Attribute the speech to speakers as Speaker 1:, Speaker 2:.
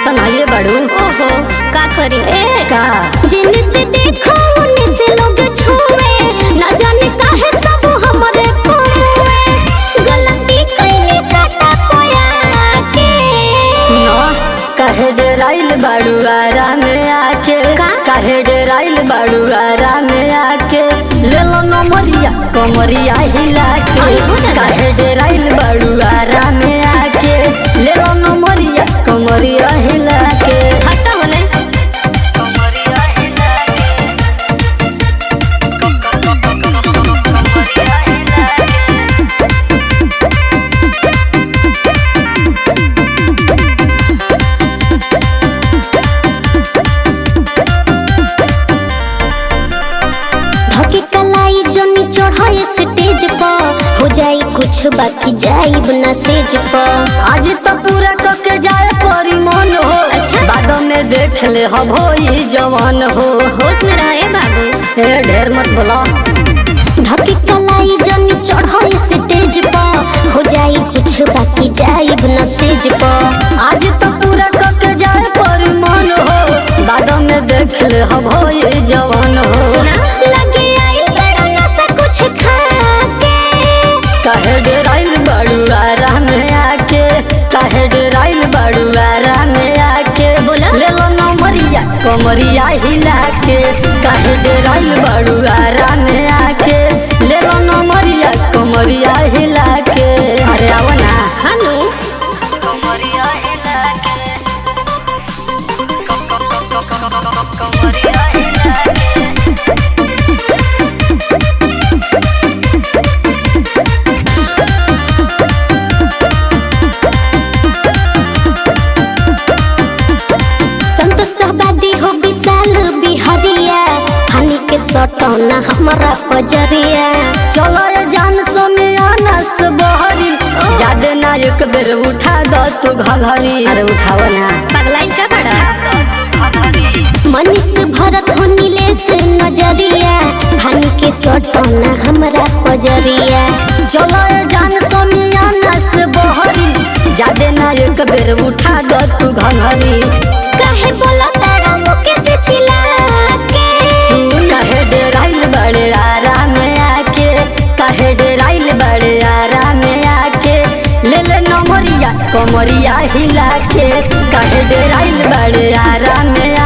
Speaker 1: ऐसा आइए बड़ू।
Speaker 2: ओहो का करी
Speaker 1: का
Speaker 2: जिनसे देखो उनसे लोग छुए, न जाने काहे सब हमरे पावे, गलती कइनी सटा कोया के।
Speaker 1: सुनो कहे डेराइल बड़ू आरा में आके, कहे डेराइल बड़ू आरा में आके, ले लो नमरिया कमरिया हिला के। कहे डेराइल बड़ू आरा में आके, ले लो नमरिया कमरिया हिला के।
Speaker 2: हटा होने
Speaker 1: कमरिया हिला के, कमरिया हिला के।
Speaker 2: धके कलाई जनी चढ़ाए स्टेज पर, हो जाई कुछ बाकी जाइब ना सेज पर।
Speaker 1: आज तो पूरा कके जाए परी मन हो।
Speaker 2: अच्छा।
Speaker 1: बाद में देख ले हम होई जवान हो।
Speaker 2: होश में रहे बाबू,
Speaker 1: ए ढेर मत बोला।
Speaker 2: धके कलाई जनी चढ़ाए स्टेज पर, हो जाई कुछ बाकी जाइब ना सेज पर।
Speaker 1: आज तो पूरा कके जाए परी मन हो। बाद में देख ले हम होई जवान हो।
Speaker 2: सुना लगे आई बड़ा नशा कुछ खा के।
Speaker 1: कहे डेराइल बड़ू आरा में आके, कहे डेराइल बड़ू आरा में आके,
Speaker 2: बोला?
Speaker 1: ले लो नमरिया कमरिया हिला के। कहे डेराइल बड़ू आरा में आके, ले लो नमरिया कमरिया हिला के। अरे आओ ना
Speaker 2: हनु
Speaker 1: कमरिया हिला के, कमरिया हिला के।
Speaker 2: संत सहबादी हो विशाल बिहारिया, हनी के सटौना हमारा बजरिया।
Speaker 1: चलो ये जान सोमियाना से बहरी, जादे ना एक बेर उठा दो तू घघरी। अरे उठाओ ना
Speaker 2: पगलाई का बड़ा मनीष भरत हो नीलेश नजरिया, हनी के सटौना हमारा बजरिया।
Speaker 1: चलो ये जान सोमियाना से बहरी, जादे ना एक बेर उठा दो तू घघरी।
Speaker 2: काहे बोला तारा मुके से चिल्ला के।
Speaker 1: कहे डेराइल बड़े आरा में आके, कहे डेराइल बड़े आरा में आके, ले ले नमरिया कमरिया हिला के। कहे डेराइल बड़े आरा में